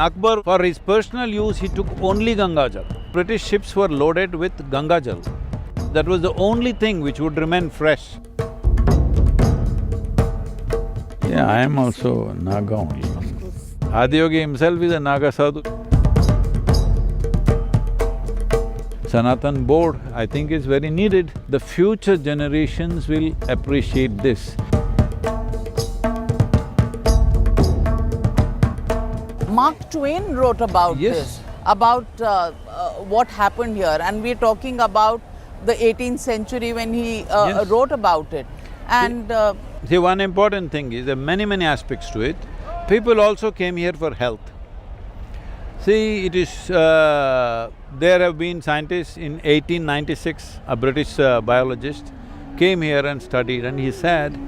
Akbar, for his personal use, he took only Ganga Jal. British ships were loaded with Ganga Jal. That was the only thing which would remain fresh. Yeah, I am also Naga only. Adiyogi himself is a Naga Sadhu. Sanatan Board, I think, is very needed. The future generations will appreciate this. Mark Twain wrote about Yes. this, about what happened here, and we're talking about the 18th century when he Yes. wrote about it. And See, one important thing is there are many aspects to it. People also came here for health. See, it is… there have been scientists in 1896, a British biologist came here and studied, and he said,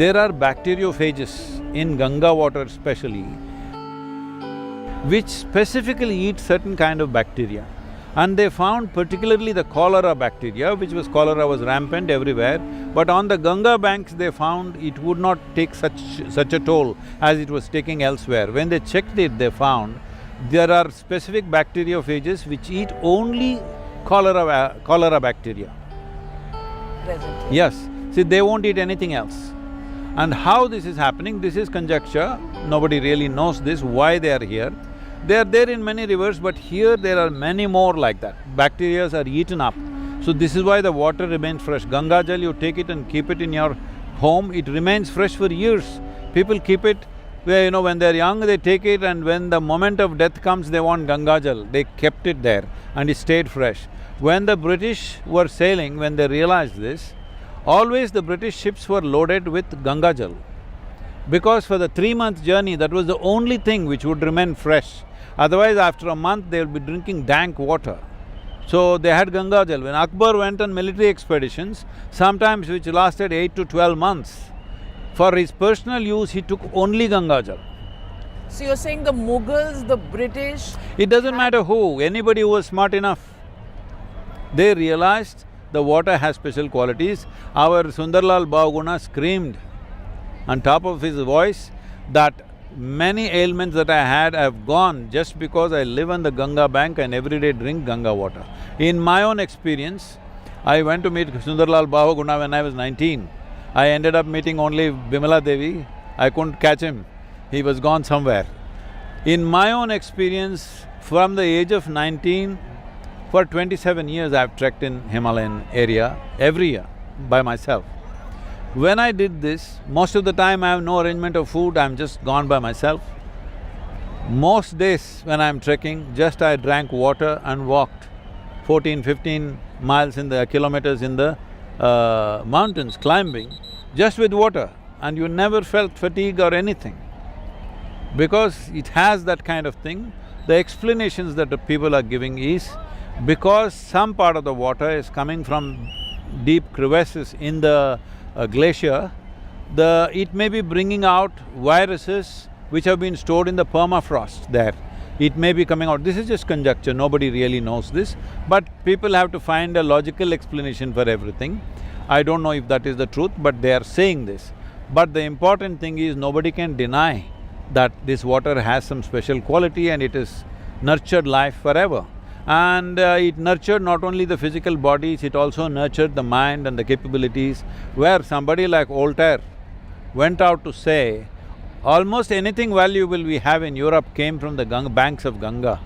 there are bacteriophages in Ganga water especially, which specifically eat certain kind of bacteria. And they found particularly the cholera bacteria, cholera was rampant everywhere, but on the Ganga banks they found it would not take such a toll as it was taking elsewhere. When they checked it, they found there are specific bacteriophages which eat only cholera bacteria. presently. Yes, see, they won't eat anything else. And how this is happening, this is conjecture, nobody really knows this, why they are here. They are there in many rivers, but here there are many more like that. Bacteria are eaten up. So this is why the water remains fresh. Ganga Jal, you take it and keep it in your home, it remains fresh for years. People keep it, when they're young, they take it, and when the moment of death comes, they want Ganga Jal. They kept it there and it stayed fresh. When the British were sailing, when they realized this, always the British ships were loaded with Ganga Jal. Because for the 3-month journey, that was the only thing which would remain fresh. Otherwise, after a month, they'll be drinking dank water. So they had Ganga Jal. When Akbar went on military expeditions, sometimes which lasted 8 to 12 months, for his personal use, he took only Ganga Jal. So you're saying the Mughals, the British… It doesn't matter who, anybody who was smart enough. They realized the water has special qualities. Our Sundarlal Bhavaguna screamed on top of his voice that many ailments that I had have gone just because I live on the Ganga bank and every day drink Ganga water. In my own experience, I went to meet Sundarlal Bhavaguna when I was 19. I ended up meeting only Bimala Devi. I couldn't catch him, he was gone somewhere. In my own experience, from the age of 19, for 27 years I've trekked in Himalayan area every year by myself. When I did this, most of the time I have no arrangement of food, I'm just gone by myself. Most days when I'm trekking, just I drank water and walked 14, 15 miles in the… kilometers in the mountains, climbing, just with water, and you never felt fatigue or anything. Because it has that kind of thing, the explanations that the people are giving is because some part of the water is coming from deep crevasses in the glacier, it may be bringing out viruses which have been stored in the permafrost there. It may be coming out. This is just conjecture, nobody really knows this, but people have to find a logical explanation for everything. I don't know if that is the truth, but they are saying this. But the important thing is nobody can deny that this water has some special quality and it has nurtured life forever. And it nurtured not only the physical bodies, it also nurtured the mind and the capabilities, where somebody like Voltaire went out to say, almost anything valuable we have in Europe came from the banks of Ganga.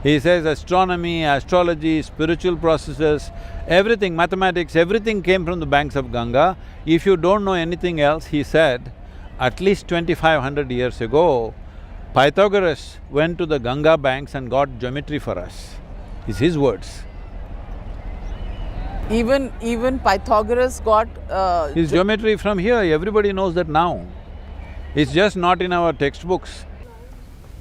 He says astronomy, astrology, spiritual processes, everything, mathematics, everything came from the banks of Ganga. If you don't know anything else, he said, at least 2500 years ago, Pythagoras went to the Ganga banks and got geometry for us. It's his words. Even Pythagoras got… His geometry from here, everybody knows that now. It's just not in our textbooks.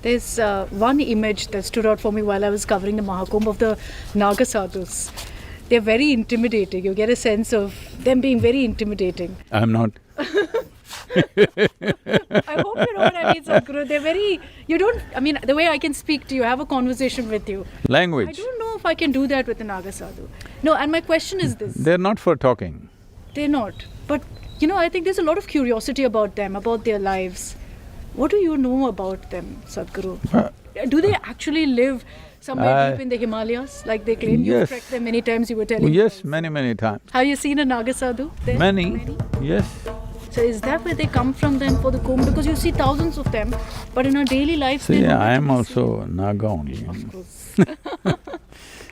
There's one image that stood out for me while I was covering the Maha Kumbh of the Naga Sadhus. They're very intimidating, you get a sense of them being very intimidating. I'm not. I hope you know what I mean, Sadhguru. They're very… the way I can speak to you, have a conversation with you. Language. I don't know if I can do that with a Naga Sadhu. No, and my question is this. They're not for talking. They're not. But, I think there's a lot of curiosity about them, about their lives. What do you know about them, Sadhguru? Do they actually live somewhere deep in the Himalayas, like they claim? You've Yes. trekked there many times, you were telling me. Yes, many times. Have you seen a Naga Sadhu there? Many, yes. So is that where they come from then for the Kumbh? Because you see thousands of them, but in our daily life… See, I am also Naga only. Of course.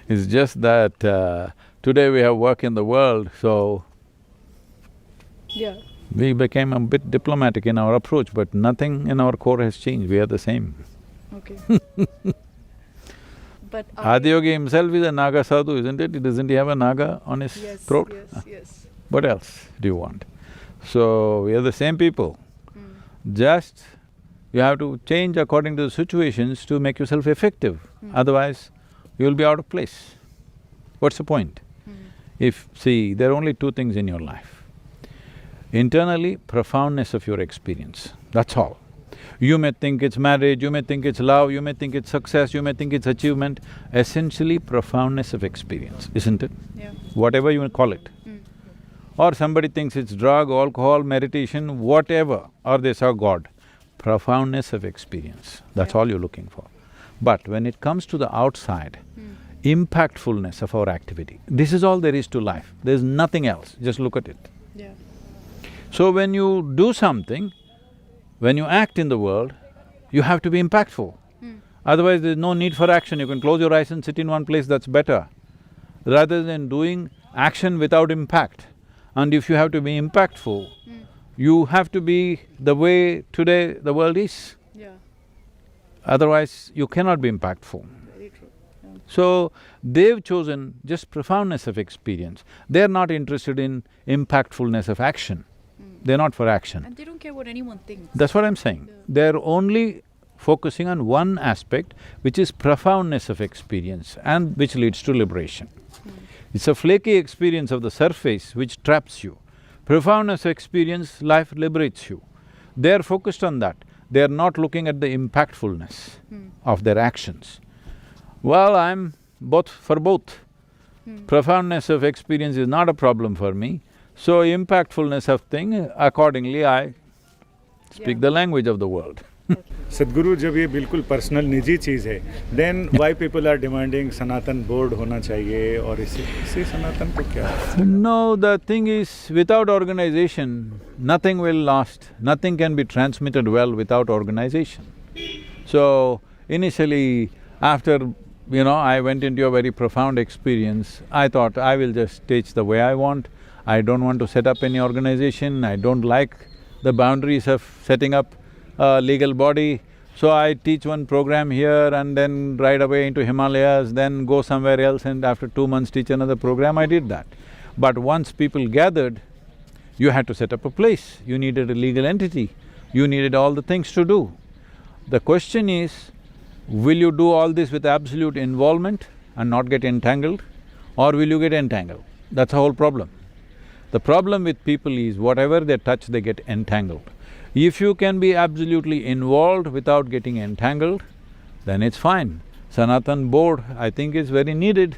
It's just that today we have work in the world, so Yeah. we became a bit diplomatic in our approach, but nothing in our core has changed, we are the same. Okay. But Adiyogi himself is a Naga Sadhu, isn't it? Doesn't he have a Naga on his yes, throat? yes. What else do you want? So, we are the same people. Just you have to change according to the situations to make yourself effective, otherwise you'll be out of place. What's the point? See, there are only two things in your life. Internally, profoundness of your experience, that's all. You may think it's marriage, you may think it's love, you may think it's success, you may think it's achievement. Essentially, profoundness of experience, isn't it? Yeah. Whatever you call it. Or somebody thinks it's drug, alcohol, meditation, whatever, or they saw God. Profoundness of experience, that's all you're looking for. But when it comes to the outside, impactfulness of our activity, this is all there is to life, there's nothing else, just look at it. Yeah. So when you do something, when you act in the world, you have to be impactful. Otherwise there's no need for action, you can close your eyes and sit in one place, that's better. Rather than doing action without impact. And if you have to be impactful, you have to be the way today the world is. Yeah. Otherwise, you cannot be impactful. Very true. Yeah. So, they've chosen just profoundness of experience. They're not interested in impactfulness of action. They're not for action. And they don't care what anyone thinks. That's what I'm saying. They're only focusing on one aspect, which is profoundness of experience and which leads to liberation. It's a flaky experience of the surface which traps you. Profoundness of experience, life liberates you. They're focused on that. They're not looking at the impactfulness of their actions. Well, I'm for both. Profoundness of experience is not a problem for me, so impactfulness of thing, accordingly I speak the language of the world. सदगुरु, जब ये बिल्कुल personal निजी चीज़ है, then why people are demanding Sanatan board होना चाहिए और इससे सनातन को क्या है? No, the thing is, without organization, nothing will last, nothing can be transmitted well without organization. So, initially, after, I went into a very profound experience, I thought I will just teach the way I want, I don't want to set up any organization, I don't like the boundaries of setting up a legal body, so I teach one program here and then right away into Himalayas, then go somewhere else and after 2 months teach another program, I did that. But once people gathered, you had to set up a place, you needed a legal entity, you needed all the things to do. The question is, will you do all this with absolute involvement and not get entangled, or will you get entangled? That's the whole problem. The problem with people is whatever they touch, they get entangled. If you can be absolutely involved without getting entangled, then it's fine. Sanatan Board, I think, is very needed.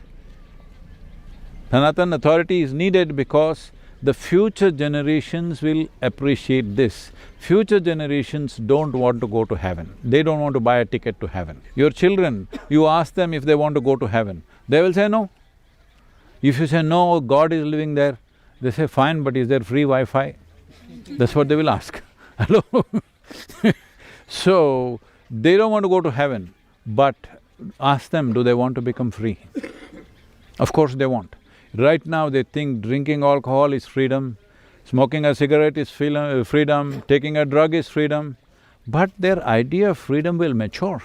Sanatan authority is needed because the future generations will appreciate this. Future generations don't want to go to heaven, they don't want to buy a ticket to heaven. Your children, you ask them if they want to go to heaven, they will say no. If you say no, God is living there, they say fine, but is there free Wi-Fi? That's what they will ask. Hello? So, they don't want to go to heaven, but ask them, do they want to become free? Of course they want. Right now they think drinking alcohol is freedom, smoking a cigarette is freedom, taking a drug is freedom, but their idea of freedom will mature.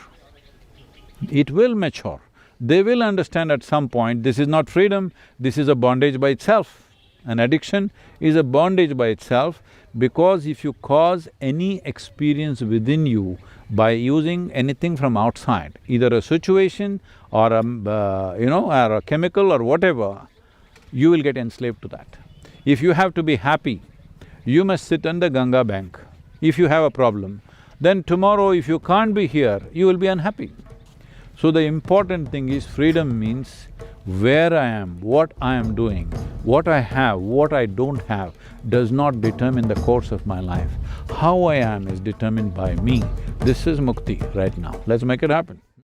It will mature. They will understand at some point, this is not freedom, this is a bondage by itself. An addiction is a bondage by itself, because if you cause any experience within you by using anything from outside, either a situation or or a chemical or whatever, you will get enslaved to that. If you have to be happy, you must sit on the Ganga bank. If you have a problem, then tomorrow if you can't be here, you will be unhappy. So the important thing is freedom means where I am, what I am doing, what I have, what I don't have does not determine the course of my life. How I am is determined by me. This is mukti right now. Let's make it happen.